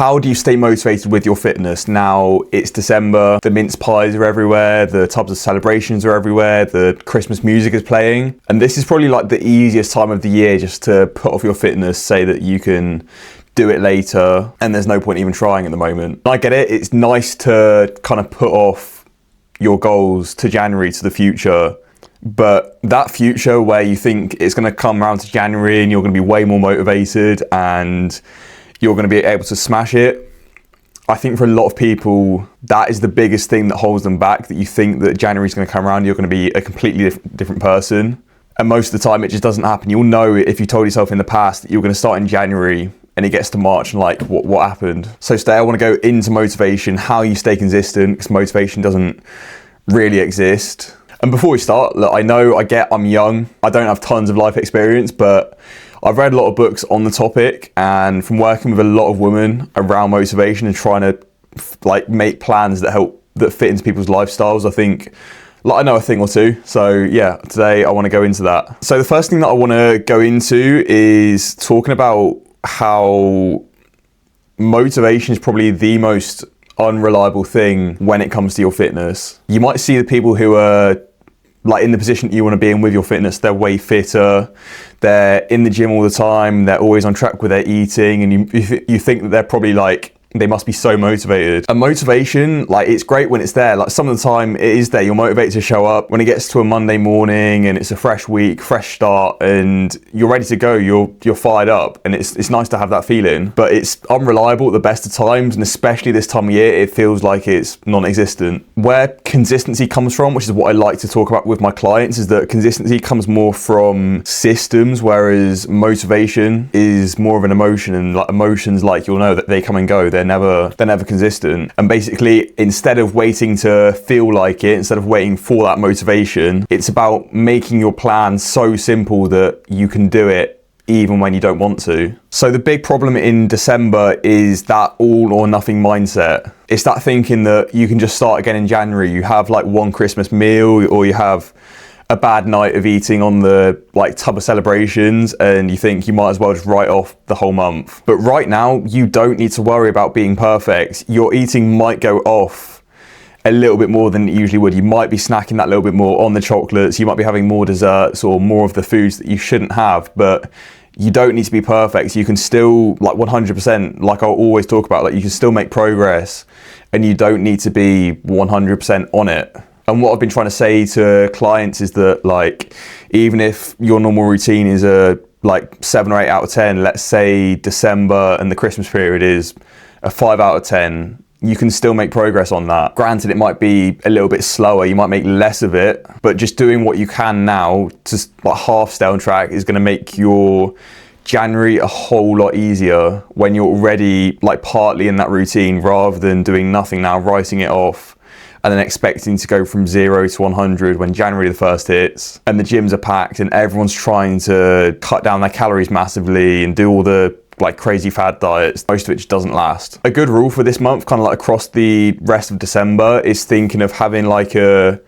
how do you stay motivated with your fitness? Now it's December, the mince pies are everywhere, the tubs of celebrations are everywhere, the Christmas music is playing. And this is probably like the easiest time of the year just to put off your fitness, say that you can do it later and there's no point even trying at the moment. I get it, it's nice to kind of put off your goals to January, to the future. But that future where you think it's going to come around to January and you're going to be way more motivated and you're going to be able to smash it, I think for a lot of people, that is the biggest thing that holds them back, that you think that January is going to come around, you're going to be a completely different person. And most of the time it just doesn't happen. You'll know if you told yourself in the past that you're going to start in January and it gets to March and like, what happened? So today I want to go into motivation, how you stay consistent, because motivation doesn't really exist. And before we start, look, I know I'm young, I don't have tons of life experience, but I've read a lot of books on the topic, and from working with a lot of women around motivation and trying to like make plans that fit into people's lifestyles, I think I know a thing or two. So yeah, today I want to go into that. So the first thing that I want to go into is talking about how motivation is probably the most unreliable thing when it comes to your fitness. You might see the people who are like in the position that you want to be in with your fitness, they're way fitter, they're in the gym all the time, they're always on track with their eating, and you think that they're probably like, they must be so motivated. And motivation, like, it's great when it's there. Like, some of the time it is there. You're motivated to show up. When it gets to a Monday morning and it's a fresh week, fresh start, and you're ready to go, you're fired up, and it's nice to have that feeling. But it's unreliable at the best of times, and especially this time of year, it feels like it's non-existent. Where consistency comes from, which is what I like to talk about with my clients, is that consistency comes more from systems, whereas motivation is more of an emotion, and like emotions, like, you'll know that they come and go. They're never consistent. And basically, instead of waiting to feel like it, instead of waiting for that motivation, it's about making your plan so simple that you can do it even when you don't want to. So the big problem in December is that all or nothing mindset. It's that thinking that you can just start again in January. You have like one Christmas meal, or you have a bad night of eating on the like tub of celebrations, and you think you might as well just write off the whole month. But right now, you don't need to worry about being perfect. Your eating might go off a little bit more than it usually would. You might be snacking that little bit more on the chocolates, you might be having more desserts or more of the foods that you shouldn't have, but you don't need to be perfect. You can still, like, 100%, like I'll always talk about, like, you can still make progress, and you don't need to be 100% on it. And what I've been trying to say to clients is that, like, even if your normal routine is a like 7 or 8 out of 10, let's say December and the Christmas period is a 5 out of 10, you can still make progress on that. Granted, it might be a little bit slower, you might make less of it, but just doing what you can now to like half stay on track is going to make your January a whole lot easier when you're already like partly in that routine, rather than doing nothing now, writing it off, and then expecting to go from 0 to 100 when January the 1st hits and the gyms are packed and everyone's trying to cut down their calories massively and do all the like crazy fad diets, most of it just doesn't last. A good rule for this month, kind of like across the rest of December, is thinking of having like a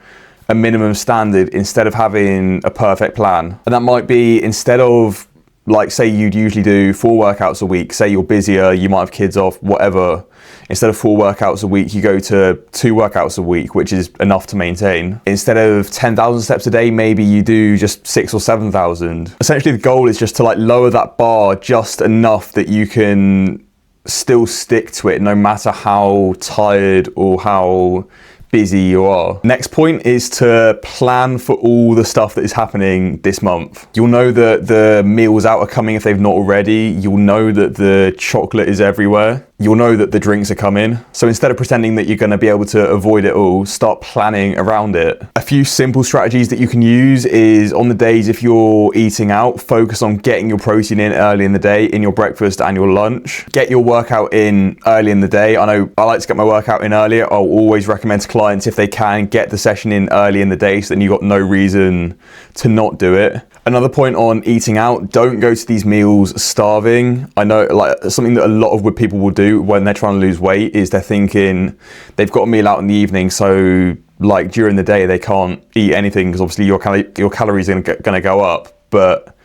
minimum standard instead of having a perfect plan. And that might be, instead of, like, say you'd usually do 4 workouts a week, say you're busier, you might have kids off, whatever. Instead of 4 workouts a week, you go to 2 workouts a week, which is enough to maintain. Instead of 10,000 steps a day, maybe you do just 6,000 or 7,000. Essentially, the goal is just to like lower that bar just enough that you can still stick to it, no matter how tired or how busy you are. Next point is to plan for all the stuff that is happening this month. You'll know that the meals out are coming if they've not already. You'll know that the chocolate is everywhere. You'll know that the drinks are coming. So instead of pretending that you're going to be able to avoid it all, start planning around it. A few simple strategies that you can use is, on the days if you're eating out, focus on getting your protein in early in the day, in your breakfast and your lunch. Get your workout in early in the day. I know I like to get my workout in earlier. I'll always recommend to clients, if they can, get the session in early in the day, so then you've got no reason to not do it. Another point on eating out, don't go to these meals starving. I know, like, something that a lot of people will do when they're trying to lose weight is they're thinking they've got a meal out in the evening, so like during the day they can't eat anything because obviously your calories are going to go up. But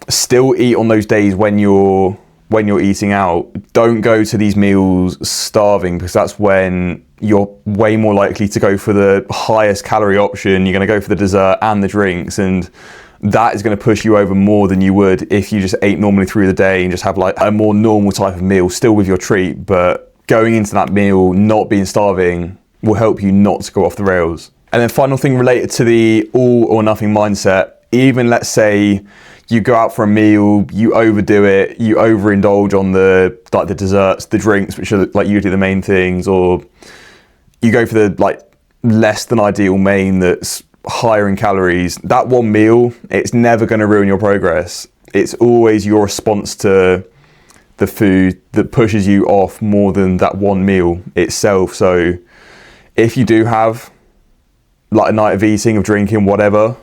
still eat on those days when you're when you're eating out, don't go to these meals starving, because that's when you're way more likely to go for the highest calorie option. You're going to go for the dessert and the drinks, and that is going to push you over more than you would if you just ate normally through the day and just have like a more normal type of meal, still with your treat, but going into that meal not being starving will help you not to go off the rails. And then final thing related to the all or nothing mindset, even let's say you go out for a meal, you overdo it, you overindulge on the desserts, the drinks, which are like usually the main things, or you go for the like less than ideal main that's higher in calories. That one meal, it's never going to ruin your progress. It's always your response to the food that pushes you off more than that one meal itself. So if you do have like a night of eating, of drinking, whatever,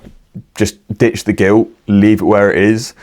just ditch the guilt, leave it where it is,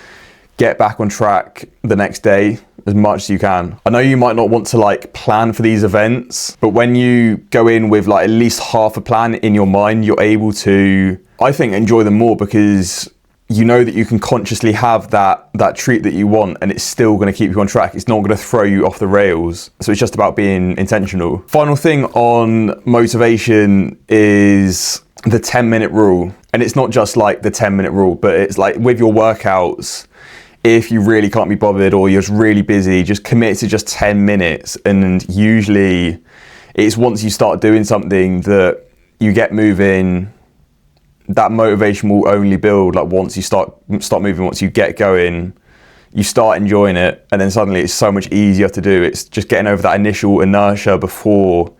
get back on track the next day as much as you can. I know you might not want to like plan for these events, but when you go in with like at least half a plan in your mind, you're able to, I think, enjoy them more, because you know that you can consciously have that treat that you want, and it's still going to keep you on track. It's not going to throw you off the rails. So it's just about being intentional. Final thing on motivation is the 10-minute rule. And it's not just like the 10-minute rule, but it's like with your workouts, if you really can't be bothered or you're just really busy, just commit to just 10 minutes. And usually it's once you start doing something that you get moving, that motivation will only build. Like once you start moving, once you get going, you start enjoying it, and then suddenly it's so much easier to do. It's just getting over that initial inertia before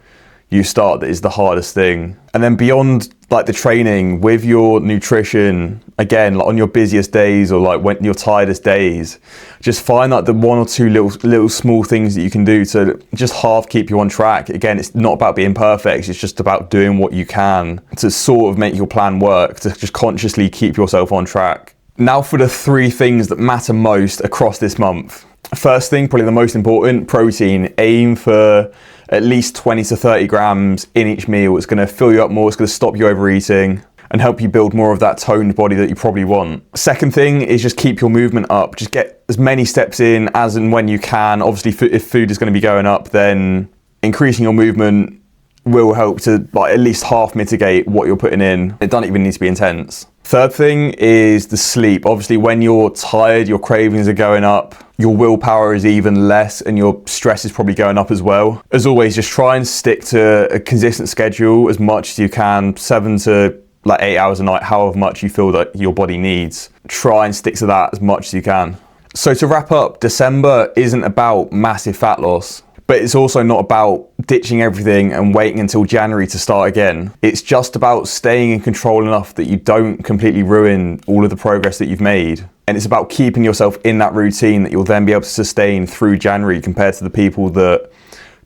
you start that is the hardest thing. And then beyond like the training, with your nutrition, again, like on your busiest days or like when your tiredest days, just find like the one or two little small things that you can do to just half keep you on track. Again, it's not about being perfect, it's just about doing what you can to sort of make your plan work, to just consciously keep yourself on track. Now for the 3 things that matter most across this month. First thing, probably the most important, protein. Aim for at least 20 to 30 grams in each meal. It's going to fill you up more, it's going to stop you overeating and help you build more of that toned body that you probably want. Second thing is just keep your movement up. Just get as many steps in as and when you can. Obviously, if food is going to be going up, then increasing your movement will help to like at least half mitigate what you're putting in. It doesn't even need to be intense. Third thing is the sleep. Obviously, when you're tired, your cravings are going up, your willpower is even less, and your stress is probably going up as well. As always, just try and stick to a consistent schedule as much as you can, 7 to like 8 hours a night, however much you feel that your body needs. Try and stick to that as much as you can. So to wrap up, December isn't about massive fat loss, but it's also not about ditching everything and waiting until January to start again. It's just about staying in control enough that you don't completely ruin all of the progress that you've made. And it's about keeping yourself in that routine that you'll then be able to sustain through January, compared to the people that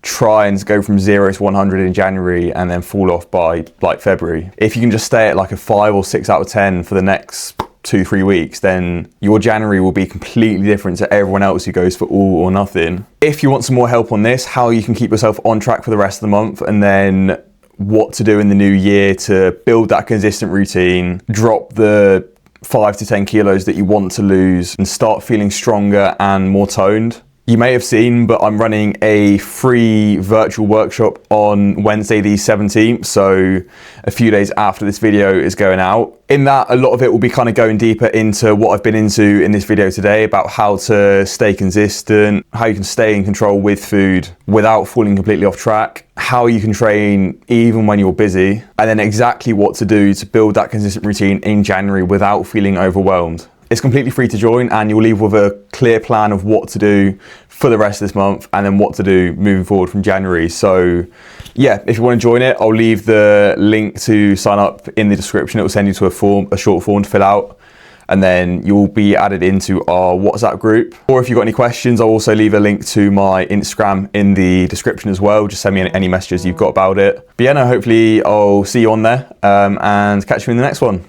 try and go from 0 to 100 in January and then fall off by like February. If you can just stay at like a 5 or 6 out of 10 for the next 2-3 weeks, then your January will be completely different to everyone else who goes for all or nothing. If you want some more help on this, how you can keep yourself on track for the rest of the month, and then what to do in the new year to build that consistent routine, drop the 5 to 10 kilos that you want to lose, and start feeling stronger and more toned. You may have seen, but I'm running a free virtual workshop on Wednesday the 17th, so a few days after this video is going out. In that, a lot of it will be kind of going deeper into what I've been into in this video today, about how to stay consistent, how you can stay in control with food without falling completely off track, how you can train even when you're busy, and then exactly what to do to build that consistent routine in January without feeling overwhelmed. It's completely free to join, and you'll leave with a clear plan of what to do for the rest of this month and then what to do moving forward from January. So yeah, if you want to join it, I'll leave the link to sign up in the description. It will send you to a short form to fill out, and then you'll be added into our WhatsApp group. Or if you've got any questions, I'll also leave a link to my Instagram in the description as well. Just send me any messages you've got about it. But yeah, no, hopefully I'll see you on there, and catch you in the next one.